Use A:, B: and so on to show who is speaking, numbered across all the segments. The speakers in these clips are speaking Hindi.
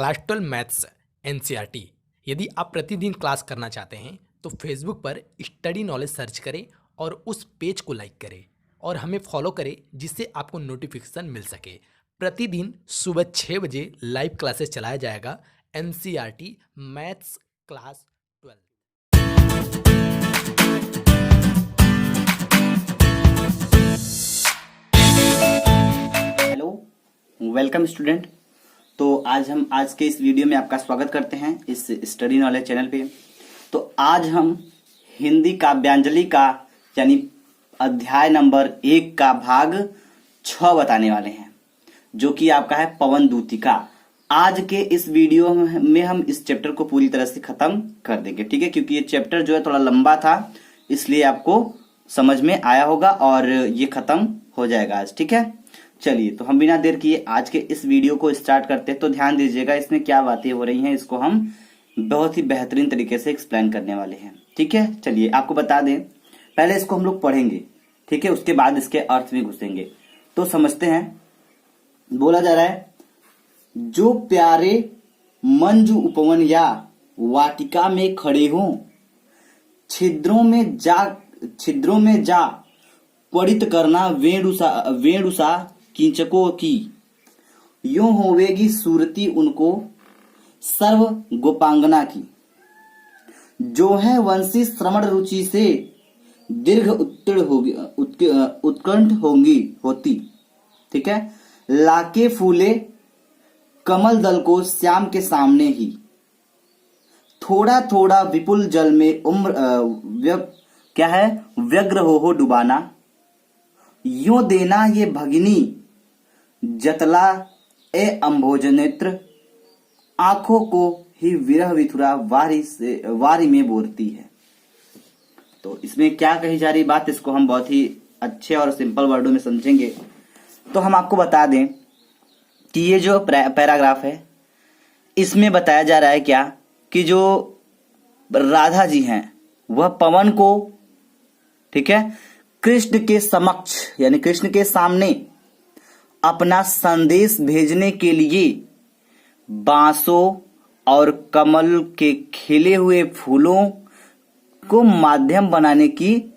A: Class 12 maths NCERT. यदि आप प्रतिदिन क्लास करना चाहते हैं तो फेसबुक पर स्टडी नॉलेज सर्च करें और उस पेज को लाइक करें और हमें फॉलो करें, जिससे आपको नोटिफिकेशन मिल सके। प्रतिदिन सुबह 6 बजे लाइव क्लासेस चलाया जाएगा NCERT maths class 12।
B: Hello, welcome student. तो आज के इस वीडियो में आपका स्वागत करते हैं इस स्टडी नॉलेज चैनल पे। तो आज हम हिंदी काव्यांजलि का यानी अध्याय नंबर 1 का भाग 6 बताने वाले हैं, जो कि आपका है पवन दूतिका। आज के इस वीडियो में हम इस चैप्टर को पूरी तरह से खत्म कर देंगे, ठीक है, क्योंकि ये चैप्टर जो है थोड़ा लंबा था, इसलिए आपको समझ में आया होगा और ये खत्म हो जाएगा आज, ठीक है। चलिए, तो हम बिना देर किए आज के इस वीडियो को स्टार्ट करते हैं। तो ध्यान दीजिएगा, इसमें क्या बातें हो रही हैं, इसको हम बहुत ही बेहतरीन तरीके से एक्सप्लेन करने वाले हैं, ठीक है। चलिए, आपको बता दें, पहले इसको हम लोग पढ़ेंगे, ठीक है, उसके बाद इसके अर्थ में घुसेंगे। तो समझते हैं। बोला जा रहा है, जो प्यारे मंजू उपवन या वाटिका में खड़े हों, छिद्रों में जा त्वरित करना वेणुसा किंचकों की, यूं होवेगी सूरती उनको सर्व गोपांगना की। जो है वंशी श्रवण रुचि से दीर्घ उत्कंठ होती, ठीक है। लाके फूले कमल दल को श्याम के सामने ही, थोड़ा थोड़ा विपुल जल में उम्र क्या है व्यग्र हो डुबाना। यूं देना ये भगिनी जतला ए अंभोज नेत्र, आंखों को ही विरह विथुरा वारी में बोरती है। तो इसमें क्या कही जा रही बात, इसको हम बहुत ही अच्छे और सिंपल वर्डों में समझेंगे। तो हम आपको बता दें कि ये जो पैराग्राफ है, इसमें बताया जा रहा है क्या कि जो राधा जी हैं वह पवन को, ठीक है, कृष्ण के समक्ष यानी कृष्ण के सामने अपना संदेश भेजने के लिए बांसों और कमल के खिले हुए फूलों को माध्यम बनाने की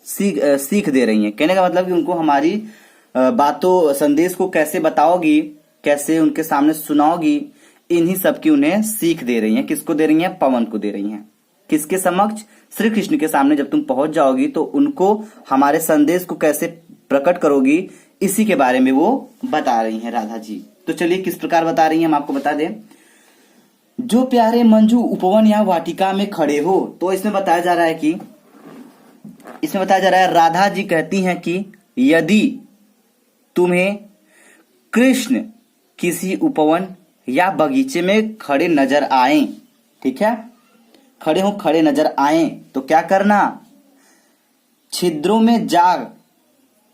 B: सीख दे रही हैं। कहने का मतलब कि उनको हमारी बातों संदेश को कैसे बताओगी, कैसे उनके सामने सुनाओगी, इन्हीं सब की उन्हें सीख दे रही हैं। किसको दे रही हैं? पवन को दे रही हैं। किसके समक्ष? श्री कृष्ण के सामने जब तुम पहुंच जाओगी तो उनको हमारे संदेश को कैसे प्रकट करोगी, इसी के बारे में वो बता रही हैं राधा जी। तो चलिए, किस प्रकार बता रही हैं हम आपको बता दें। जो प्यारे मंजू उपवन या वाटिका में खड़े हो, तो इसमें बताया जा रहा है राधा जी कहती हैं कि यदि तुम्हें कृष्ण किसी उपवन या बगीचे में खड़े नजर आए, ठीक है, खड़े नजर आए, तो क्या करना? छिद्रों में जाग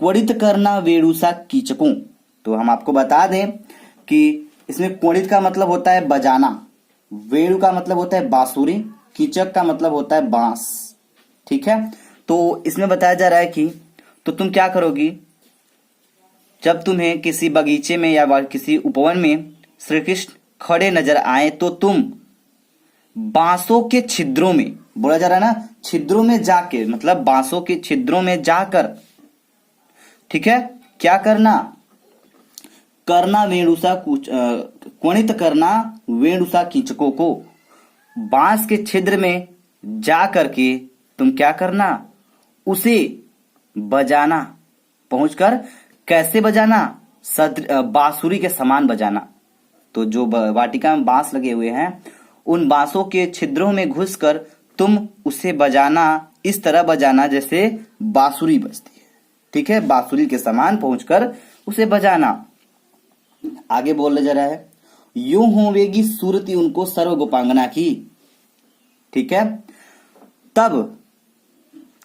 B: क्वरित करना वेणुसा कीचकों। तो हम आपको बता दें कि इसमें क्वरित का मतलब होता है बजाना, वेणु का मतलब होता है बांसुरी, कीचक का मतलब होता है बांस, ठीक है। तो इसमें बताया जा रहा है कि तो तुम क्या करोगी, जब तुम्हें किसी बगीचे में या किसी उपवन में श्री कृष्ण खड़े नजर आए, तो तुम बांसों के छिद्रों में, बोला जा रहा है ना, छिद्रों में जाके मतलब बांसों के छिद्रों में जाकर, ठीक है, क्या करना? क्वणित करना वेणुसा कीचकों को। बांस के छिद्र में जा करके तुम क्या करना? उसे बजाना, पहुंचकर कैसे बजाना? बांसुरी के समान बजाना। तो जो वाटिका में बांस लगे हुए हैं, उन बांसों के छिद्रों में घुसकर तुम उसे बजाना, इस तरह बजाना जैसे बांसुरी बजती है, ठीक है, बांसुरी के समान पहुंचकर उसे बजाना। आगे बोल जा रहा है, यूं होवेगी सूरती उनको सर्व गोपांगना की, ठीक है। तब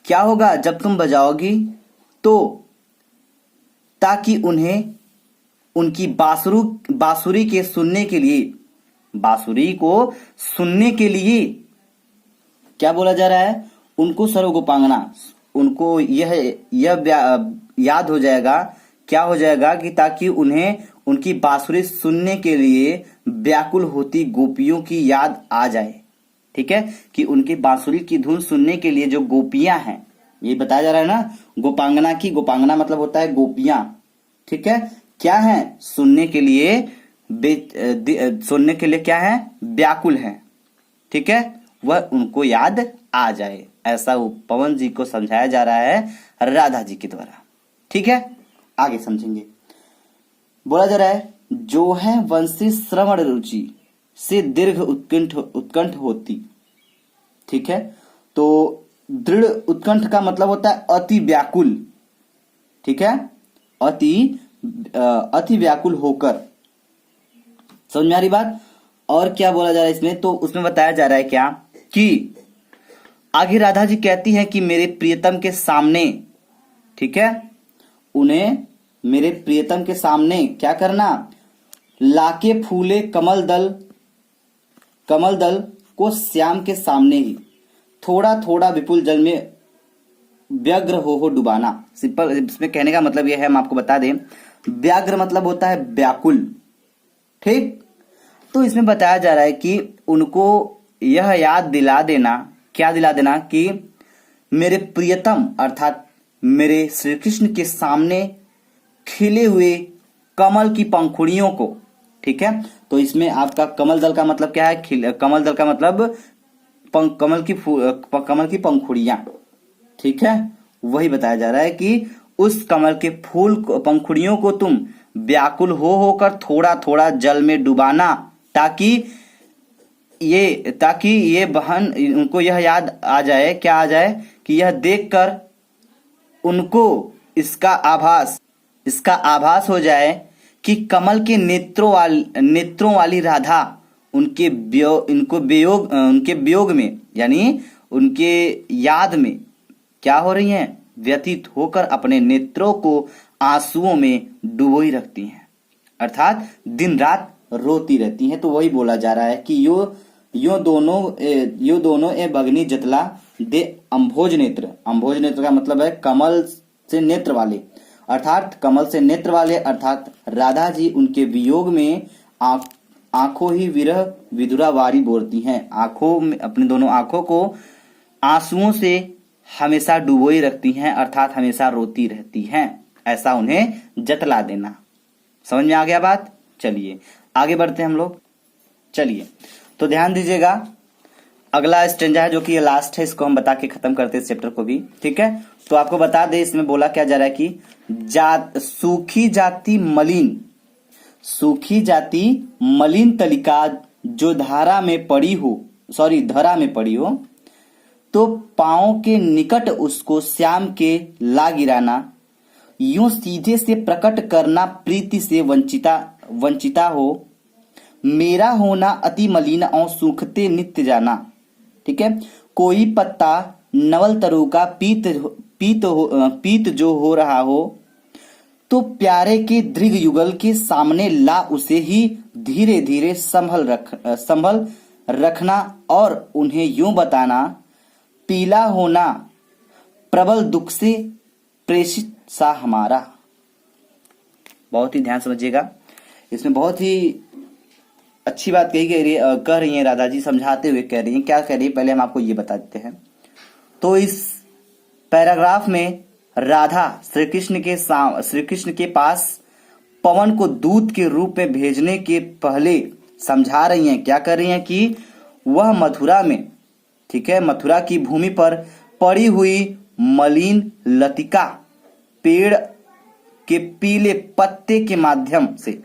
B: क्या होगा जब तुम बजाओगी, तो ताकि उन्हें उनकी बांसुरी के सुनने के लिए, बांसुरी को सुनने के लिए क्या बोला जा रहा है? उनको सर्व गोपांगना, उनको यह याद हो जाएगा, क्या हो जाएगा कि ताकि उन्हें उनकी बांसुरी सुनने के लिए व्याकुल होती गोपियों की याद आ जाए। ठीक है, कि उनकी बांसुरी की धुन सुनने के लिए जो गोपियां हैं, ये बताया जा रहा है ना, गोपांगना की, गोपांगना मतलब होता है गोपियां। ठीक है, क्या है, सुनने के लिए सुनने के लिए क्या है, व्याकुल है। ठीक है, वह उनको याद आ जाए, ऐसा वो पवन जी को समझाया जा रहा है राधा जी के द्वारा। ठीक है, आगे समझेंगे। बोला जा रहा है, जो है वंशी श्रवण रुचि से दीर्घ उत्कंठ होती। ठीक है, तो दृढ़ उत्कंठ का मतलब होता है अति व्याकुल। ठीक है, अति व्याकुल होकर। समझ में आ रही बात। और क्या बोला जा रहा है इसमें, तो उसमें बताया जा रहा है क्या, कि आगे राधा जी कहती हैं कि मेरे प्रियतम के सामने, ठीक है, उन्हें मेरे प्रियतम के सामने क्या करना, लाके फूले कमल दल को श्याम के सामने ही थोड़ा थोड़ा विपुल जल में व्यग्र हो डुबाना। सिंपल इसमें कहने का मतलब यह है, हम आपको बता दें, व्याग्र मतलब होता है व्याकुल। ठीक, तो इसमें बताया जा रहा है कि उनको यह याद दिला देना, क्या दिला देना, कि मेरे प्रियतम अर्थात मेरे श्री कृष्ण के सामने खिले हुए कमल की पंखुड़ियों को। ठीक है, तो इसमें आपका कमल दल का मतलब क्या है, कमल दल का मतलब कमल की पंखुड़ियां। ठीक है, वही बताया जा रहा है कि उस कमल के फूल पंखुड़ियों को तुम व्याकुल होकर थोड़ा थोड़ा जल में डुबाना, ताकि ये बहन उनको यह याद आ जाए, क्या आ जाए, कि यह देखकर उनको इसका आभास हो जाए कि कमल के नेत्रों वाली राधा उनके वियोग में, यानी उनके याद में क्या हो रही हैं, व्यतीत होकर अपने नेत्रों को आंसुओं में डुबोई रखती हैं, अर्थात दिन रात रोती रहती हैं। तो वही बोला जा रहा है कि यो दोनों ए भगनी जतला दे अम्भोज नेत्र का मतलब है कमल से नेत्र वाले, अर्थात कमल से नेत्र वाले, अर्थात राधा जी उनके वियोग में आंखों ही विरह विधुरा वारी बोलती हैं, आंखों में अपने दोनों आंखों को आंसुओं से हमेशा डुबोई रखती हैं, अर्थात हमेशा रोती रहती हैं, ऐसा उन्हें जतला देना। समझ में आ गया बात। चलिए आगे बढ़ते हैं हम लोग। चलिए तो ध्यान दीजिएगा, अगला स्टेंजा है जो कि ये लास्ट है, इसको हम बता के खत्म करते हैं इस चैप्टर को भी। ठीक है, तो आपको बता दे, इसमें बोला क्या जा रहा है कि सूखी जाति मलिन तलिका जो धरा में पड़ी हो, तो पांव के निकट उसको श्याम के ला गिराना, यूं सीधे से प्रकट करना प्रीति से वंचिता हो, मेरा होना अति मलिन और सूखते नित्य जाना। ठीक है, कोई पत्ता नवल तरु का पीत जो हो रहा हो, तो प्यारे के दृढ़ युगल के सामने ला उसे ही धीरे धीरे संभल रखना और उन्हें यूं बताना, पीला होना प्रबल दुख से प्रेषित सा हमारा। बहुत ही ध्यान समझिएगा, इसमें बहुत ही अच्छी बात कह रही है राधा जी, समझाते हुए कह रही हैं। क्या कह रही है, पहले हम आपको ये बता देते हैं। तो इस पैराग्राफ में राधा श्री कृष्ण के पास पवन को दूत के रूप में भेजने के पहले समझा रही हैं, क्या कर रही हैं, कि वह मथुरा में, ठीक है, मथुरा की भूमि पर पड़ी हुई मलिन लतिका पेड़ के पीले पत्ते के माध्यम से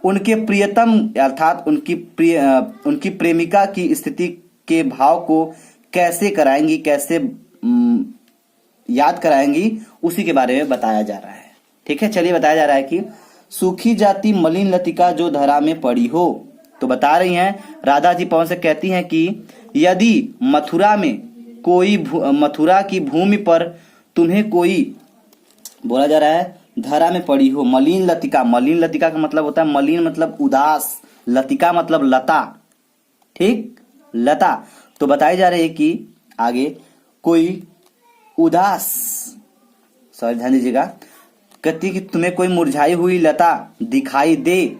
B: उनके प्रियतम अर्थात उनकी प्रेमिका की स्थिति के भाव को कैसे कराएंगी, कैसे याद कराएंगी, उसी के बारे में बताया जा रहा है। ठीक है, चलिए बताया जा रहा है कि सूखी जाती मलिन लतिका जो धरा में पड़ी हो, तो बता रही हैं राधा जी पवन से कहती हैं कि यदि मथुरा की भूमि पर तुम्हें कोई, बोला जा रहा है, धरा में पड़ी हो, मलिन लतिका का मतलब होता है, मलिन मतलब उदास, लतिका मतलब लता। ठीक, लता। तो बताई जा रही है कि आगे कोई उदास, ध्यान दीजिएगा, कहती है कि तुम्हें कोई मुरझाई हुई लता दिखाई दे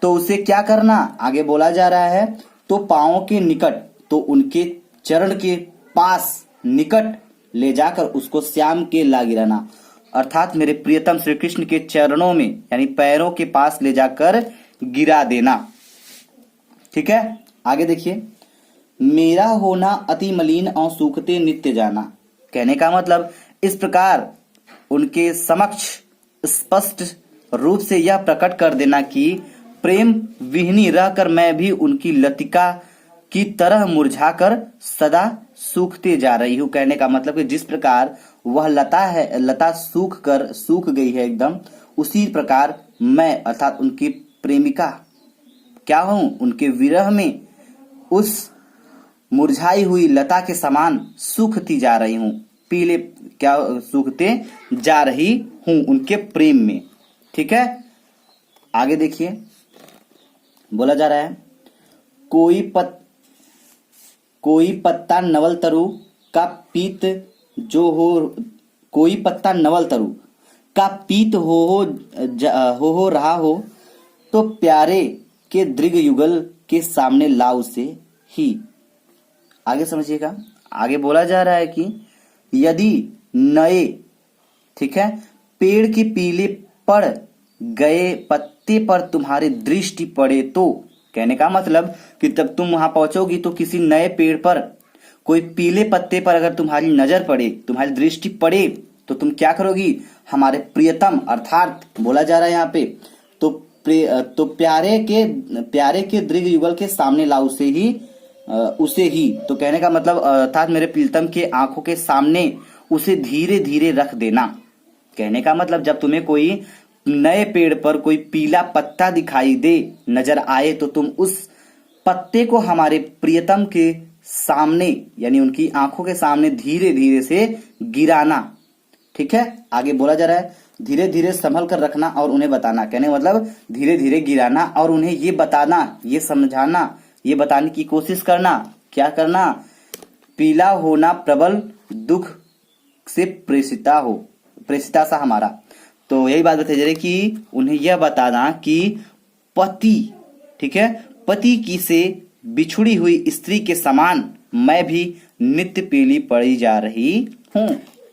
B: तो उसे क्या करना, आगे बोला जा रहा है, तो पांवों के निकट, तो उनके चरण के पास निकट ले जाकर उसको श्याम के ला गिराना, अर्थात मेरे प्रियतम श्री कृष्ण के चरणों में यानी पैरों के पास ले जाकर गिरा देना। ठीक है, आगे देखिए, मेरा होना अति मलिन और सूखते नित्य जाना, कहने का मतलब इस प्रकार उनके समक्ष स्पष्ट रूप से यह प्रकट कर देना कि प्रेम विहीनी रहकर मैं भी उनकी लतिका की तरह मुरझाकर सदा सूखते जा रही हूँ। कहने का मतलब कि जिस प्रकार वह लता सूख गई है एकदम, उसी प्रकार मैं अर्थात उनकी प्रेमिका क्या हूं, उनके विरह में उस मुरझाई हुई लता के समान सूखती जा रही हूं, पीले क्या सूखते जा रही हूं उनके प्रेम में। ठीक है, आगे देखिए, बोला जा रहा है, कोई पत्ता नवल तरु का पीत जो हो, कोई पत्ता नवल तरु का पीत हो रहा हो तो प्यारे के दृग युगल के सामने ला उसे ही। आगे समझिएगा, आगे बोला जा रहा है कि यदि नए, ठीक है, पेड़ के पीले पड़ गए पत्ते पर तुम्हारी दृष्टि पड़े तो, कहने का मतलब कि तब तुम वहां पहुंचोगी तो किसी नए पेड़ पर कोई पीले पत्ते पर अगर तुम्हारी नजर पड़े, तुम्हारी दृष्टि पड़े, तो तुम क्या करोगी, हमारे प्रियतम अर्थात बोला जा रहा है यहाँ पे तो प्यारे के दृग युगल के सामने ला उसे ही, तो कहने का मतलब अर्थात मेरे प्रियतम के आंखों के सामने उसे धीरे धीरे रख देना। कहने का मतलब जब तुम्हें कोई नए पेड़ पर कोई पीला पत्ता दिखाई दे, नजर आए, तो तुम उस पत्ते को हमारे प्रियतम के सामने यानी उनकी आंखों के सामने धीरे धीरे से गिराना। ठीक है, आगे बोला जा रहा है, धीरे धीरे संभल कर रखना और उन्हें बताना, कहने मतलब धीरे धीरे गिराना और उन्हें ये बताना, ये समझाना, ये बताने की कोशिश करना, क्या करना, पीला होना प्रबल दुख से प्रेषिता सा हमारा। तो यही बात बताई जा रही कि उन्हें यह बताना कि पति, ठीक है, पति की से बिछुड़ी हुई स्त्री के समान मैं भी नित्य पीली पड़ी जा रही हूं,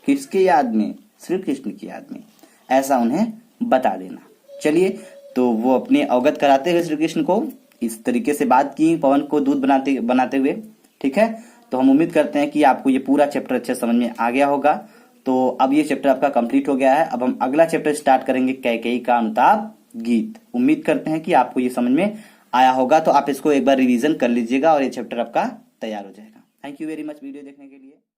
B: किसके याद में, श्री कृष्ण की याद में, ऐसा उन्हें बता देना। चलिए, तो वो अपने अवगत कराते हुए श्री कृष्ण को इस तरीके से बात की, पवन को दूध बनाते हुए। ठीक है, तो हम उम्मीद करते हैं कि आपको ये पूरा चैप्टर अच्छे समझ में आ गया होगा। तो अब ये चैप्टर आपका कंप्लीट हो गया है। अब हम अगला चैप्टर स्टार्ट करेंगे, कैकेयी का अनुताप गीत। उम्मीद करते हैं कि आपको ये समझ में आया होगा, तो आप इसको एक बार रिवीजन कर लीजिएगा और ये चैप्टर आपका तैयार हो जाएगा। Thank you very much video देखने के लिए।